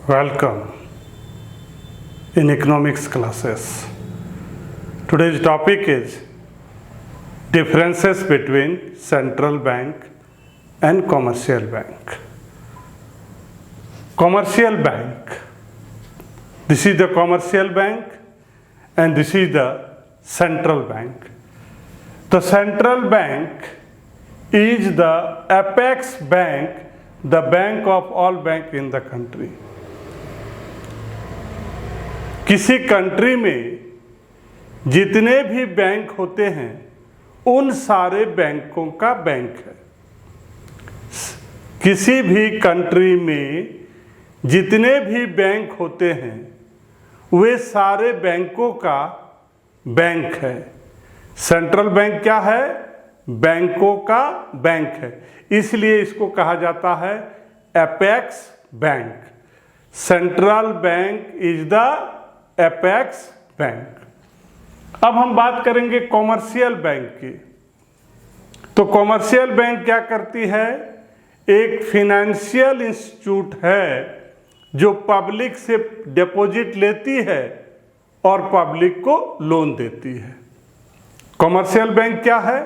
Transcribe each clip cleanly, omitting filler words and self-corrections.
Welcome in economics classes. Today's topic is differences between central bank and commercial bank. Commercial bank. This is the commercial bank and this is the central bank. The central bank is the apex bank, the bank of all bank in the country. किसी country में जितने भी bank होते हैं उन सारे बैंकों का बैंक है। किसी भी कंट्री में जितने भी बैंक होते हैं वे सारे बैंकों का बैंक है। सेंट्रल बैंक क्या है? बैंकों का बैंक है, इसलिए इसको कहा जाता है apex bank. Central bank is the apex bank. अब हम बात करेंगे कॉमर्शियल बैंक की। तो कॉमर्शियल बैंक क्या करती है? एक फिनेंशियल इंस्टीट्यूट है जो पब्लिक से डिपॉजिट लेती है और पब्लिक को लोन देती है। कॉमर्शियल बैंक क्या है?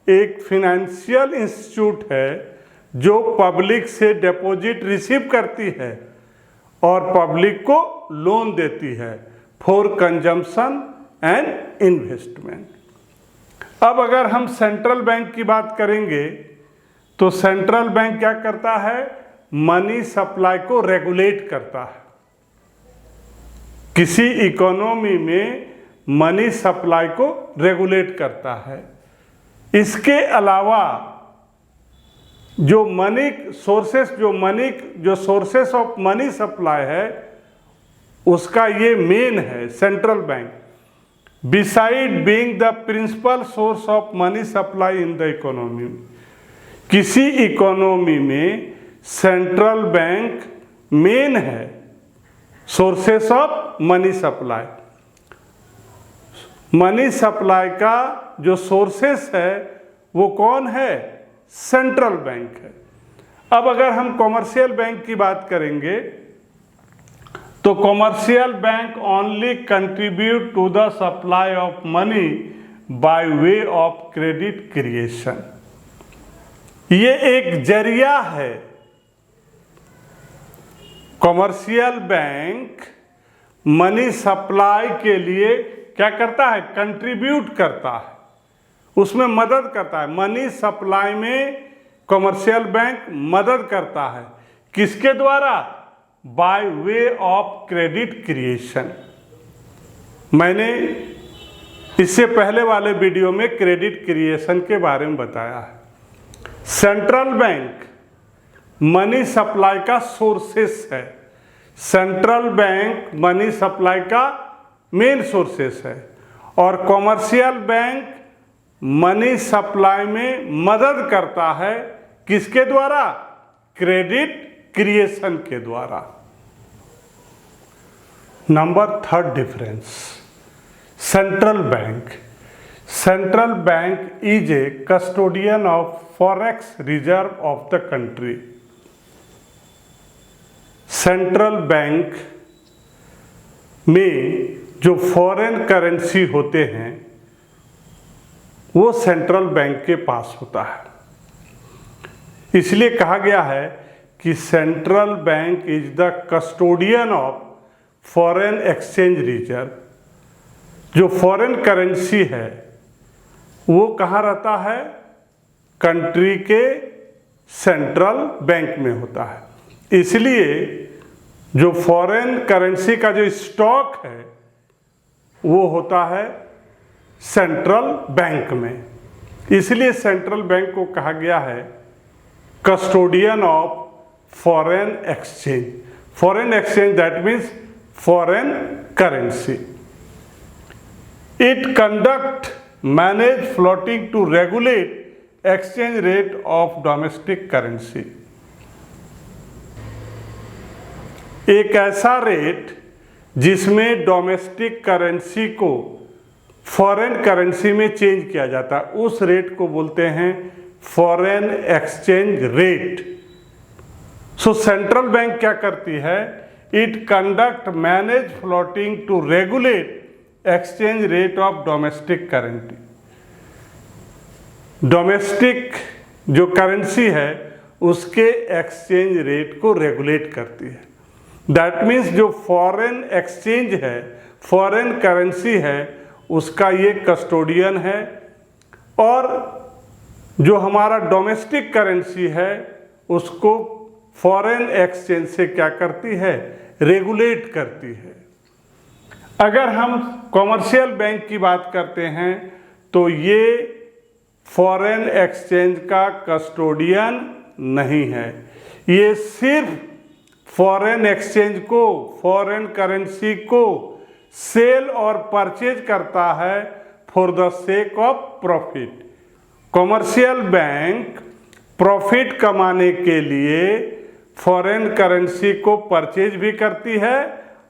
एक फिनेंशियल इंस्टीट्यूट है जो पब्लिक से डिपॉजिट रिसीव करती है और पब्लिक को लोन देती है फॉर कंजम्पशन एंड इन्वेस्टमेंट। अब अगर हम सेंट्रल बैंक की बात करेंगे तो सेंट्रल बैंक क्या करता है? मनी सप्लाई को रेगुलेट करता है। किसी इकोनॉमी में मनी सप्लाई को रेगुलेट करता है। इसके अलावा जो सोर्सेस ऑफ मनी सप्लाई है उसका ये मेन है central bank. Beside being the principal source of money supply in the economy, किसी इकोनॉमी में सेंट्रल बैंक मेन है sources of money supply. Money supply का जो सोर्सेस है वो कौन है? सेंट्रल बैंक है। अब अगर हम कॉमर्शियल बैंक की बात करेंगे तो commercial bank only contribute to the supply of money by way of credit creation. ये एक जरिया है। कॉमर्शियल बैंक मनी सप्लाई के लिए क्या करता है? कंट्रीब्यूट करता है, उसमें मदद करता है। मनी सप्लाई में कॉमर्शियल बैंक मदद करता है। किसके द्वारा? Bye way of credit creation. मैंने इससे पहले वाले वीडियो में क्रेडिट क्रिएशन के बारे में बताया है। सेंट्रल बैंक मनी सप्लाई का सोर्सेस है। सेंट्रल बैंक मनी सप्लाई का मेन सोर्सेस है और कॉमर्शियल बैंक मनी सप्लाई में मदद करता है। किसके द्वारा? क्रेडिट क्रिएशन के द्वारा। Number third difference, central bank. Central bank is A custodian of forex reserve of the country. Central bank में जो फॉरेन करेंसी होते हैं वो सेंट्रल बैंक के पास होता है। इसलिए कहा गया है कि central bank is the custodian of foreign exchange reserve. जो फॉरेन करेंसी है वो कहाँ रहता है? कंट्री के सेंट्रल बैंक में होता है। इसलिए जो फॉरेन करेंसी का जो स्टॉक है वो होता है सेंट्रल बैंक में। इसलिए सेंट्रल बैंक को कहा गया है custodian of foreign exchange. Foreign exchange that means foreign currency. It conduct manage floating to regulate exchange rate of domestic currency. एक ऐसा रेट जिसमें डोमेस्टिक करेंसी को फॉरेन करेंसी में चेंज किया जाता है, उस रेट को बोलते हैं foreign exchange rate. So central bank क्या करती है? It conduct manage floating to regulate exchange rate of domestic currency. Domestic जो करेंसी है उसके एक्सचेंज रेट को रेगुलेट करती है। दैट मीन्स जो फॉरेन एक्सचेंज है, फॉरेन करेंसी है, उसका ये कस्टोडियन है, और जो हमारा डोमेस्टिक करेंसी है उसको फॉरेन एक्सचेंज से क्या करती है, रेगुलेट करती है। अगर हम कॉमर्शियल बैंक की बात करते हैं तो ये फॉरेन एक्सचेंज का कस्टोडियन नहीं है, ये सिर्फ फॉरेन एक्सचेंज को, फॉरेन करेंसी को सेल और परचेज करता है for the sake of profit. Commercial bank profit कमाने के लिए फॉरेन करेंसी को परचेज भी करती है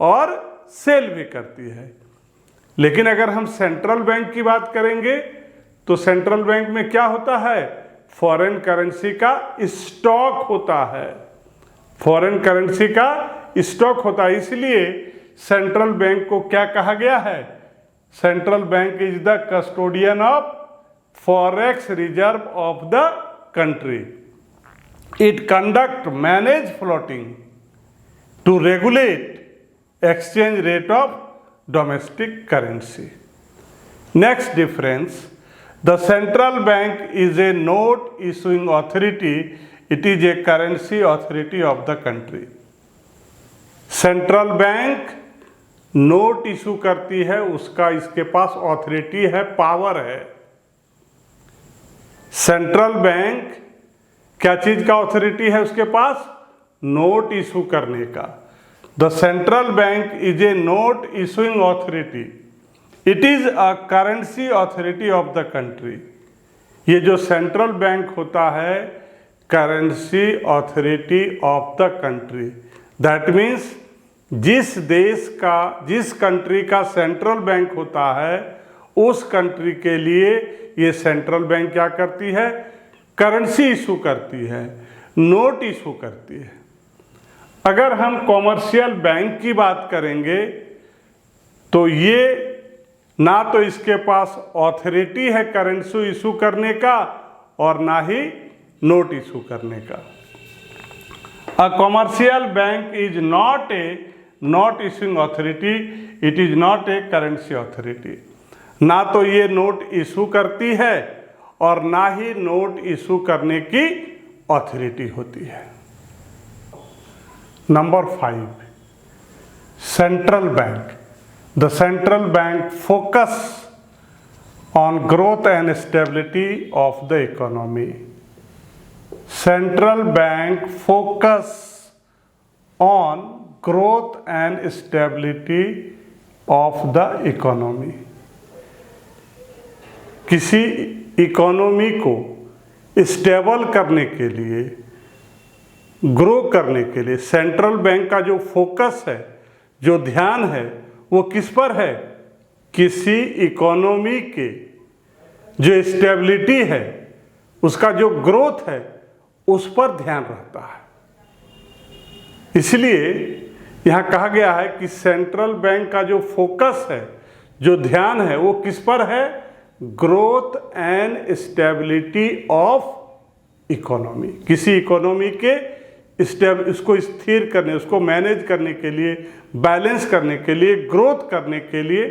और सेल भी करती है। लेकिन अगर हम सेंट्रल बैंक की बात करेंगे तो सेंट्रल बैंक में क्या होता है, फॉरेन करेंसी का स्टॉक होता है, फॉरेन करेंसी का स्टॉक होता है। इसलिए सेंट्रल बैंक को क्या कहा गया है, central bank is the custodian of forex reserve of the country. It conduct manage floating to regulate exchange rate of domestic currency. Next difference, the central bank is a note issuing authority, it is a currency authority of the country. Central bank note issue करती है, उसका इसके पास authority है, power है। Central bank क्या चीज का ऑथोरिटी है उसके पास, नोट इशू करने का। The central bank is a note issuing authority, it is a currency authority of the country. ये जो सेंट्रल बैंक होता है currency authority of the country. That means जिस देश का, जिस कंट्री का सेंट्रल बैंक होता है उस कंट्री के लिए ये सेंट्रल बैंक क्या करती है, करेंसी इशू करती है, नोट इशू करती है। अगर हम कॉमर्शियल बैंक की बात करेंगे तो ये ना तो इसके पास ऑथोरिटी है करेंसी इशू करने का और ना ही नोट इशू करने का। अ commercial bank is not a note issuing authority, it is not a currency authority. ना तो ये नोट इशू करती है और ना ही नोट इशू करने की ऑथोरिटी होती है। Number 5, central bank. The central bank focus on growth and stability of the economy. Central bank focus on growth and stability of the economy. किसी इकोनॉमी को स्टेबल करने के लिए, ग्रो करने के लिए सेंट्रल बैंक का जो फोकस है, जो ध्यान है, वो किस पर है, किसी इकोनॉमी के जो स्टेबिलिटी है, उसका जो ग्रोथ है, उस पर ध्यान रहता है। इसलिए यहाँ कहा गया है कि सेंट्रल बैंक का जो फोकस है, जो ध्यान है, वो किस पर है, growth and stability of economy. किसी इकोनॉमी के इसको स्थिर करने, उसको मैनेज करने के लिए, बैलेंस करने के लिए, ग्रोथ करने के लिए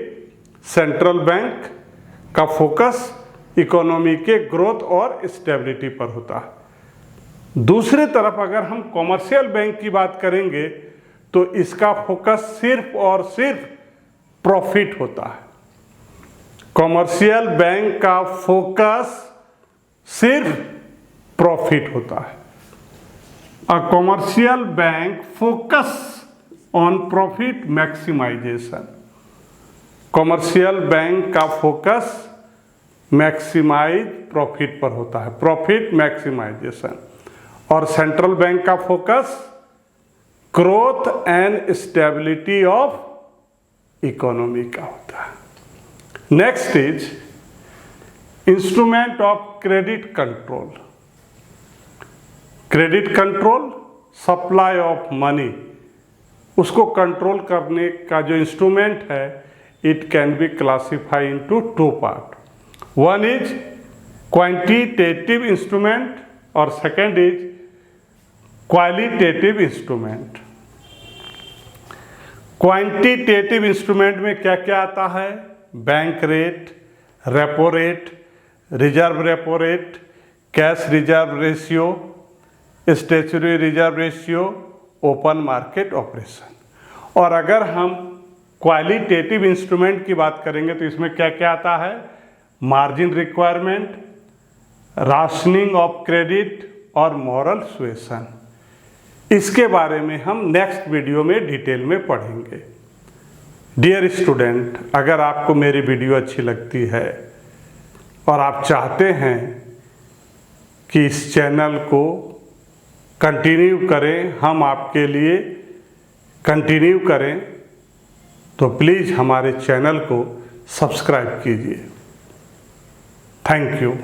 सेंट्रल बैंक का फोकस इकोनॉमी के ग्रोथ और स्टेबिलिटी पर होता है। दूसरी तरफ अगर हम कॉमर्शियल बैंक की बात करेंगे तो इसका फोकस सिर्फ और सिर्फ प्रॉफिट होता है। कॉमर्शियल बैंक का फोकस सिर्फ प्रॉफिट होता है। A commercial bank focus on profit maximization. Commercial bank का फोकस मैक्सिमाइज प्रॉफिट पर होता है, प्रॉफिट मैक्सिमाइजेशन। और सेंट्रल बैंक का focus growth and stability of economy का होता है। Next is instrument of credit control. Credit control, supply of money उसको कंट्रोल करने का जो इंस्ट्रूमेंट है, it can be classify into two part. One is quantitative instrument और second is qualitative instrument. Quantitative instrument में क्या क्या आता है? Bank rate, repo rate, reserve repo rate, cash reserve ratio, statutory reserve ratio, open market operation. और अगर हम qualitative instrument की बात करेंगे तो इसमें क्या क्या आता है? Margin requirement, rationing of credit और मॉरल सुएशन. इसके बारे में हम नेक्स्ट वीडियो में डिटेल में पढ़ेंगे. डियर स्टूडेंट, अगर आपको मेरी वीडियो अच्छी लगती है और आप चाहते हैं कि इस चैनल को कंटिन्यू करें, हम आपके लिए कंटिन्यू करें, तो प्लीज़ हमारे चैनल को सब्सक्राइब कीजिए. Thank you.